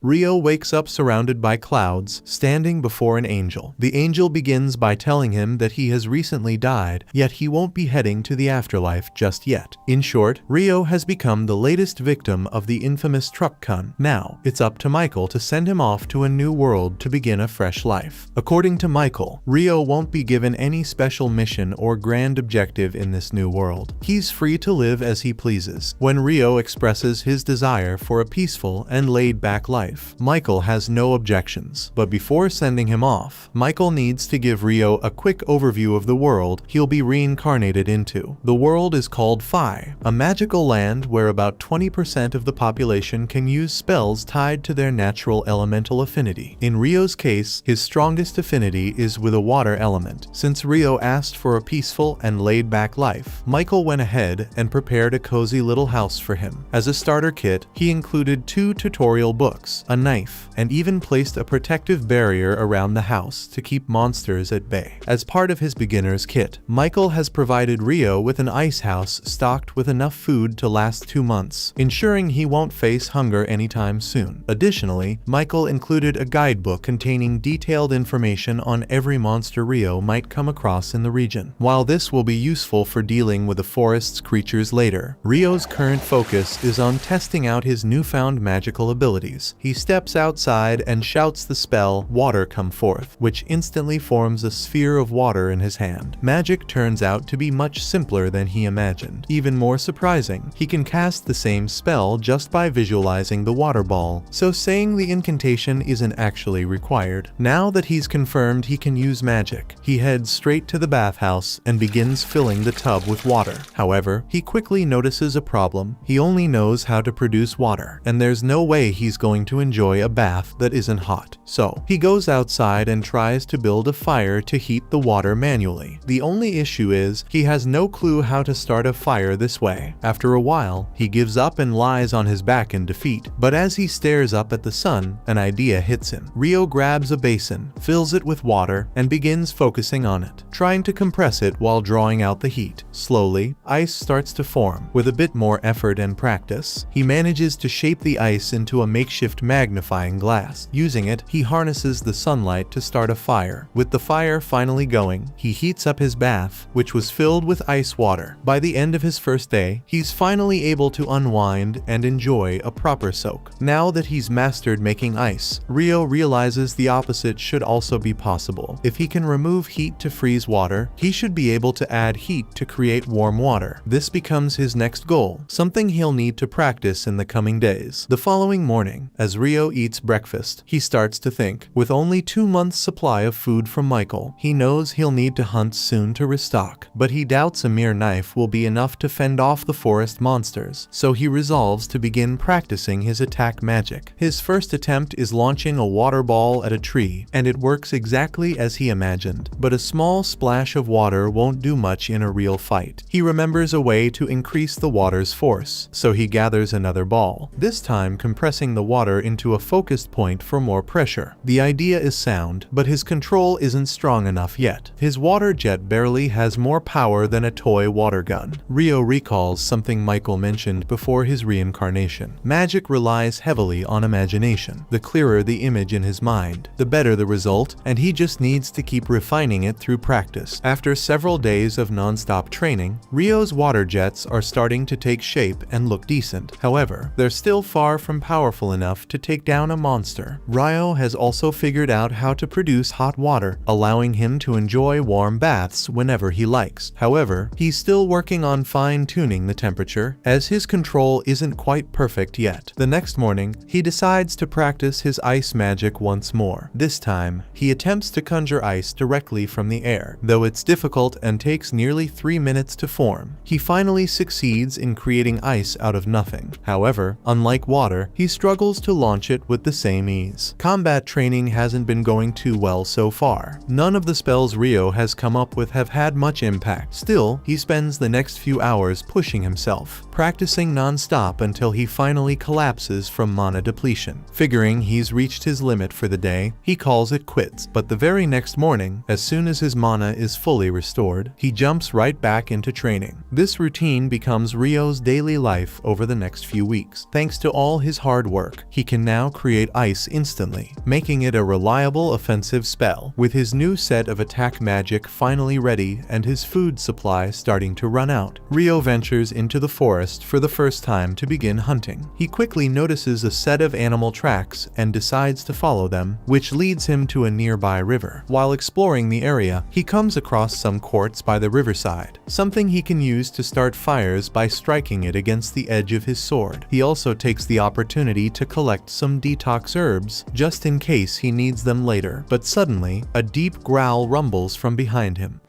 Rio wakes up surrounded by clouds, standing before an angel. The angel begins by telling him that he has recently died, yet he won't be heading to the afterlife just yet. In short, Rio has become the latest victim of the infamous truck con. Now, it's up to Michael to send him off to a new world to begin a fresh life. According to Michael, Rio won't be given any special mission or grand objective in this new world. He's free to live as he pleases. When Rio expresses his desire for a peaceful and laid-back life, Michael has no objections. But before sending him off, Michael needs to give Rio a quick overview of the world he'll be reincarnated into. The world is called Phi, a magical land where about 20% of the population can use spells tied to their natural elemental affinity. In Rio's case, his strongest affinity is with a water element. Since Rio asked for a peaceful and laid-back life, Michael went ahead and prepared a cozy little house for him. As a starter kit, he included 2 tutorial books, a knife, and even placed a protective barrier around the house to keep monsters at bay. As part of his beginner's kit, Michael has provided Rio with an ice house stocked with enough food to last 2 months, ensuring he won't face hunger anytime soon. Additionally, Michael included a guidebook containing detailed information on every monster Rio might come across in the region. While this will be useful for dealing with the forest's creatures later, Rio's current focus is on testing out his newfound magical abilities. He steps outside and shouts the spell, "Water come forth," which instantly forms a sphere of water in his hand. Magic turns out to be much simpler than he imagined. Even more surprising, he can cast the same spell just by visualizing the water ball, so saying the incantation isn't actually required. Now that he's confirmed he can use magic, he heads straight to the bathhouse and begins filling the tub with water. However, he quickly notices a problem. He only knows how to produce water, and there's no way he's going to enjoy a bath that isn't hot. So, he goes outside and tries to build a fire to heat the water manually. The only issue is, he has no clue how to start a fire this way. After a while, he gives up and lies on his back in defeat. But as he stares up at the sun, an idea hits him. Rio grabs a basin, fills it with water, and begins focusing on it, trying to compress it while drawing out the heat. Slowly, ice starts to form. With a bit more effort and practice, he manages to shape the ice into a makeshift magnifying glass. Using it, he harnesses the sunlight to start a fire. With the fire finally going, he heats up his bath, which was filled with ice water. By the end of his first day, he's finally able to unwind and enjoy a proper soak. Now that he's mastered making ice, Rio realizes the opposite should also be possible. If he can remove heat to freeze water, he should be able to add heat to create warm water. This becomes his next goal, something he'll need to practice in the coming days. The following morning, as Rio eats breakfast, he starts to think. With only 2 months' supply of food from Michael, he knows he'll need to hunt soon to restock. But he doubts a mere knife will be enough to fend off the forest monsters, so he resolves to begin practicing his attack magic. His first attempt is launching a water ball at a tree, and it works exactly as he imagined. But a small splash of water won't do much in a real fight. He remembers a way to increase the water's force, so he gathers another ball, this time compressing the water into a focused point for more pressure. The idea is sound, but his control isn't strong enough yet. His water jet barely has more power than a toy water gun. Rio recalls something Michael mentioned before his reincarnation. Magic relies heavily on imagination. The clearer the image in his mind, the better the result, and he just needs to keep refining it through practice. After several days of non-stop training, Rio's water jets are starting to take shape and look decent. However, they're still far from powerful enough to take down a monster. Rio has also figured out how to produce hot water, allowing him to enjoy warm baths whenever he likes. However, he's still working on fine-tuning the temperature, as his control isn't quite perfect yet. The next morning, he decides to practice his ice magic once more. This time, he attempts to conjure ice directly from the air, though it's difficult and takes nearly 3 minutes to form. He finally succeeds in creating ice out of nothing. However, unlike water, he struggles to launch it with the same ease. Combat training hasn't been going too well so far. None of the spells Rio has come up with have had much impact. Still, he spends the next few hours pushing himself, practicing non-stop until he finally collapses from mana depletion. Figuring he's reached his limit for the day, he calls it quits. But the very next morning, as soon as his mana is fully restored, he jumps right back into training. This routine becomes Rio's daily life over the next few weeks. Thanks to all his hard work, he can now create ice instantly, making it a reliable offensive spell. With his new set of attack magic finally ready and his food supply starting to run out, Ryo ventures into the forest for the first time to begin hunting. He quickly notices a set of animal tracks and decides to follow them, which leads him to a nearby river. While exploring the area, he comes across some quartz by the riverside, something he can use to start fires by striking it against the edge of his sword. He also takes the opportunity to collect some detox herbs, just in case he needs them later. But suddenly, a deep growl rumbles from behind him.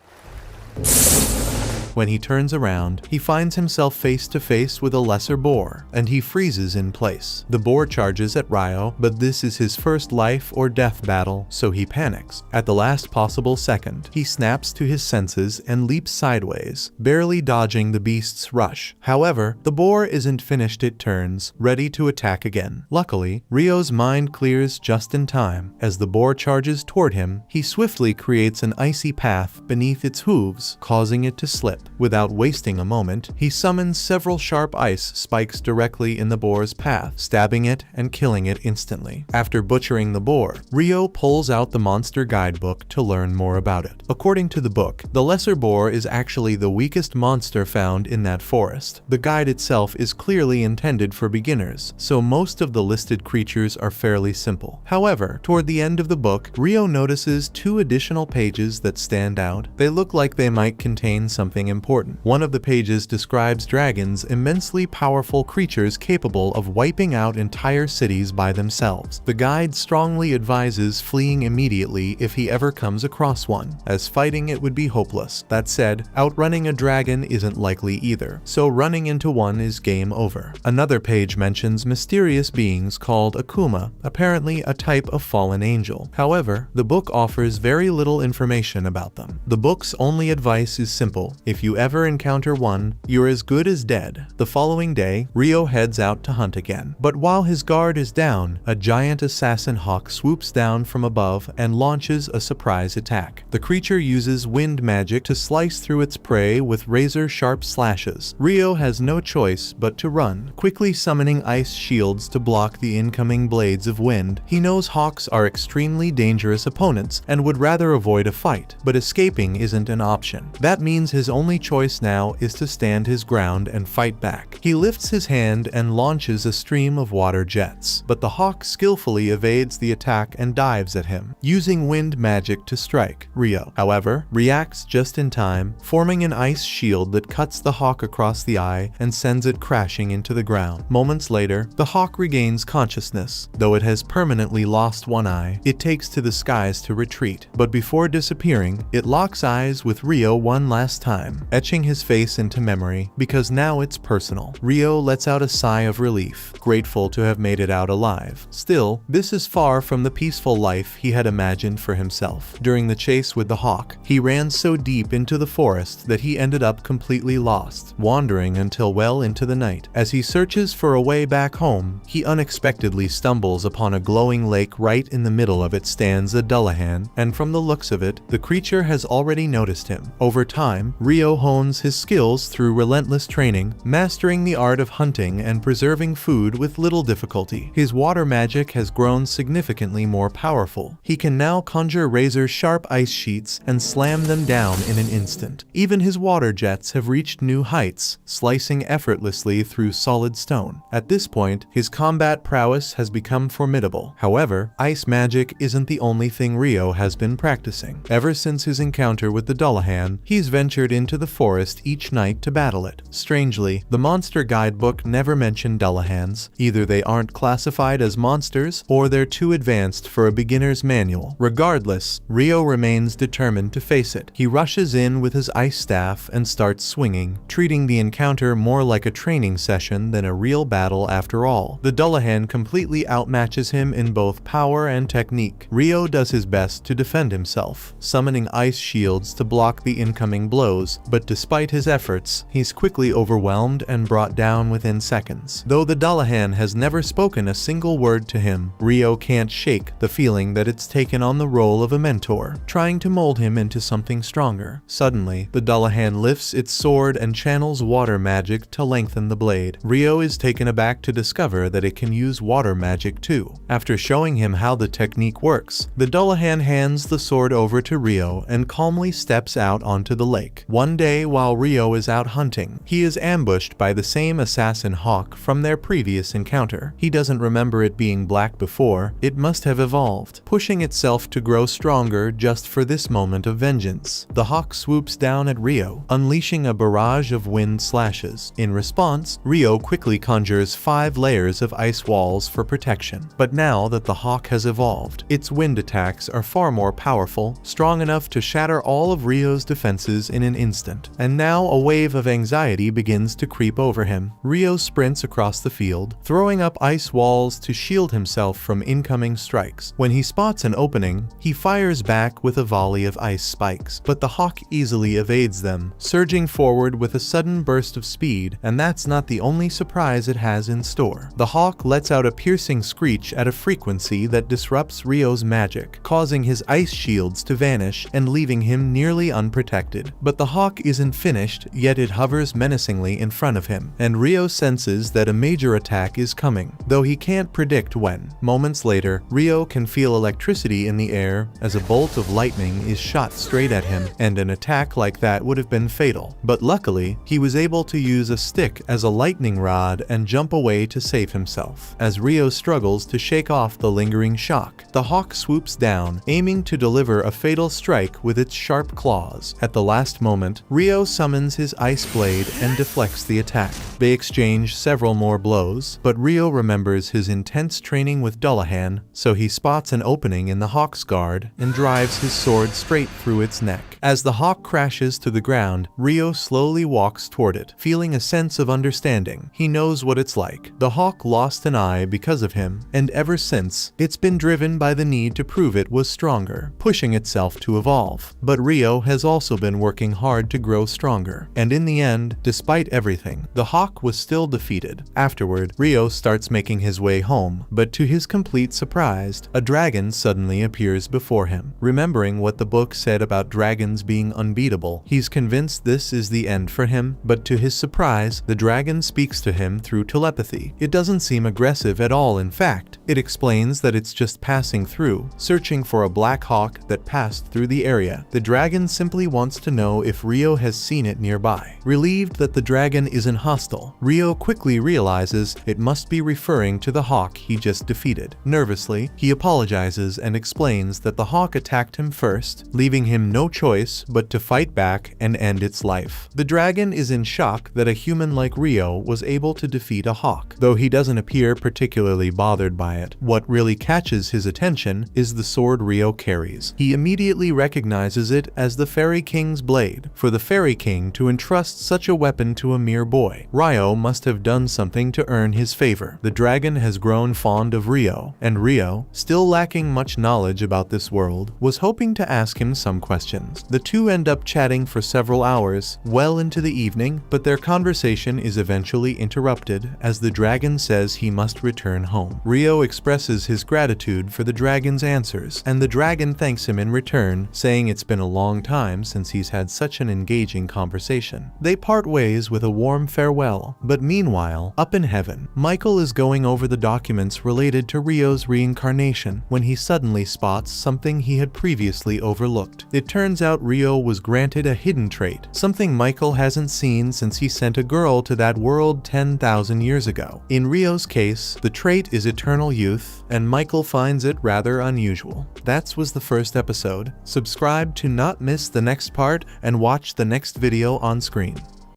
When he turns around, he finds himself face to face with a lesser boar, and he freezes in place. The boar charges at Ryo, but this is his first life or death battle, so he panics. At the last possible second, he snaps to his senses and leaps sideways, barely dodging the beast's rush. However, the boar isn't finished. It turns, ready to attack again. Luckily, Ryo's mind clears just in time. As the boar charges toward him, he swiftly creates an icy path beneath its hooves, causing it to slip. Without wasting a moment, he summons several sharp ice spikes directly in the boar's path, stabbing it and killing it instantly. After butchering the boar, Ryo pulls out the monster guidebook to learn more about it. According to the book, the lesser boar is actually the weakest monster found in that forest. The guide itself is clearly intended for beginners, so most of the listed creatures are fairly simple. However, toward the end of the book, Ryo notices 2 additional pages that stand out. They look like they might contain something important. One of the pages describes dragons, immensely powerful creatures capable of wiping out entire cities by themselves. The guide strongly advises fleeing immediately if he ever comes across one, as fighting it would be hopeless. That said, outrunning a dragon isn't likely either, so running into one is game over. Another page mentions mysterious beings called Akuma, apparently a type of fallen angel. However, the book offers very little information about them. The book's only advice is simple: if you ever encounter one, you're as good as dead. The following day, Ryo heads out to hunt again. But while his guard is down, a giant assassin hawk swoops down from above and launches a surprise attack. The creature uses wind magic to slice through its prey with razor-sharp slashes. Ryo has no choice but to run, quickly summoning ice shields to block the incoming blades of wind. He knows hawks are extremely dangerous opponents and would rather avoid a fight, but escaping isn't an option. That means his only choice now is to stand his ground and fight back. He lifts his hand and launches a stream of water jets, but the hawk skillfully evades the attack and dives at him, using wind magic to strike. Ryo, however, reacts just in time, forming an ice shield that cuts the hawk across the eye and sends it crashing into the ground. Moments later, the hawk regains consciousness. Though it has permanently lost one eye, it takes to the skies to retreat, but before disappearing, it locks eyes with Ryo one last time, etching his face into memory, because now it's personal. Ryo lets out a sigh of relief, grateful to have made it out alive. Still, this is far from the peaceful life he had imagined for himself. During the chase with the hawk, he ran so deep into the forest that he ended up completely lost, wandering until well into the night. As he searches for a way back home, he unexpectedly stumbles upon a glowing lake. Right in the middle of it stands a Dullahan, and from the looks of it, the creature has already noticed him. Over time, Ryo hones his skills through relentless training, mastering the art of hunting and preserving food with little difficulty. His water magic has grown significantly more powerful. He can now conjure razor-sharp ice sheets and slam them down in an instant. Even his water jets have reached new heights, slicing effortlessly through solid stone. At this point, his combat prowess has become formidable. However, ice magic isn't the only thing Ryo has been practicing. Ever since his encounter with the Dullahan, he's ventured into the forest each night to battle it. Strangely, the monster guidebook never mentioned Dullahans. Either they aren't classified as monsters, or they're too advanced for a beginner's manual. Regardless, Ryo remains determined to face it. He rushes in with his ice staff and starts swinging, treating the encounter more like a training session than a real battle after all. The Dullahan completely outmatches him in both power and technique. Ryo does his best to defend himself, summoning ice shields to block the incoming blows, but despite his efforts, he's quickly overwhelmed and brought down within seconds. Though the Dullahan has never spoken a single word to him, Rio can't shake the feeling that it's taken on the role of a mentor, trying to mold him into something stronger. Suddenly, the Dullahan lifts its sword and channels water magic to lengthen the blade. Rio is taken aback to discover that it can use water magic too. After showing him how the technique works, the Dullahan hands the sword over to Rio and calmly steps out onto the lake. One day, while Rio is out hunting, he is ambushed by the same assassin hawk from their previous encounter. He doesn't remember it being black before. It must have evolved, pushing itself to grow stronger just for this moment of vengeance. The hawk swoops down at Rio, unleashing a barrage of wind slashes. In response, Rio quickly conjures 5 layers of ice walls for protection. But now that the hawk has evolved, its wind attacks are far more powerful, strong enough to shatter all of Rio's defenses in an instant. And now a wave of anxiety begins to creep over him. Rio sprints across the field, throwing up ice walls to shield himself from incoming strikes. When he spots an opening, he fires back with a volley of ice spikes, but the hawk easily evades them, surging forward with a sudden burst of speed, and that's not the only surprise it has in store. The hawk lets out a piercing screech at a frequency that disrupts Rio's magic, causing his ice shields to vanish and leaving him nearly unprotected. But the hawk isn't finished, yet it hovers menacingly in front of him, and Rio senses that a major attack is coming, though he can't predict when. Moments later, Rio can feel electricity in the air as a bolt of lightning is shot straight at him, and an attack like that would have been fatal. But luckily, he was able to use a stick as a lightning rod and jump away to save himself. As Rio struggles to shake off the lingering shock, the hawk swoops down, aiming to deliver a fatal strike with its sharp claws. At the last moment, Rio summons his ice blade and deflects the attack. They exchange several more blows, but Rio remembers his intense training with Dullahan, so he spots an opening in the hawk's guard and drives his sword straight through its neck. As the hawk crashes to the ground, Rio slowly walks toward it, feeling a sense of understanding. He knows what it's like. The hawk lost an eye because of him, and ever since, it's been driven by the need to prove it was stronger, pushing itself to evolve. But Rio has also been working hard to grow stronger, and in the end, despite everything, the hawk was still defeated. Afterward, Rio starts making his way home, but to his complete surprise, a dragon suddenly appears before him. Remembering what the book said about dragons being unbeatable, he's convinced this is the end for him, but to his surprise, the dragon speaks to him through telepathy. It doesn't seem aggressive at all. In fact, it explains that it's just passing through, searching for a black hawk that passed through the area. The dragon simply wants to know if Rio has seen it nearby. Relieved that the dragon isn't hostile, Rio quickly realizes it must be referring to the hawk he just defeated. Nervously, he apologizes and explains that the hawk attacked him first, leaving him no choice but to fight back and end its life. The dragon is in shock that a human like Rio was able to defeat a hawk, though he doesn't appear particularly bothered by it. What really catches his attention is the sword Rio carries. He immediately recognizes it as the Fairy King's blade. For the Fairy King to entrust such a weapon to a mere boy, Rio must have done something to earn his favor. The dragon has grown fond of Rio, and Rio, still lacking much knowledge about this world, was hoping to ask him some questions. The two end up chatting for several hours, well into the evening, but their conversation is eventually interrupted as the dragon says he must return home. Rio expresses his gratitude for the dragon's answers, and the dragon thanks him in return, saying it's been a long time since he's had such an engaging conversation. They part ways with a warm farewell, but meanwhile, up in heaven, Michael is going over the documents related to Rio's reincarnation when he suddenly spots something he had previously overlooked. It turns out Rio was granted a hidden trait, something Michael hasn't seen since he sent a girl to that world 10,000 years ago. In Rio's case, the trait is eternal youth, and Michael finds it rather unusual. That was the first episode. Subscribe to not miss the next part and watch the next video on screen.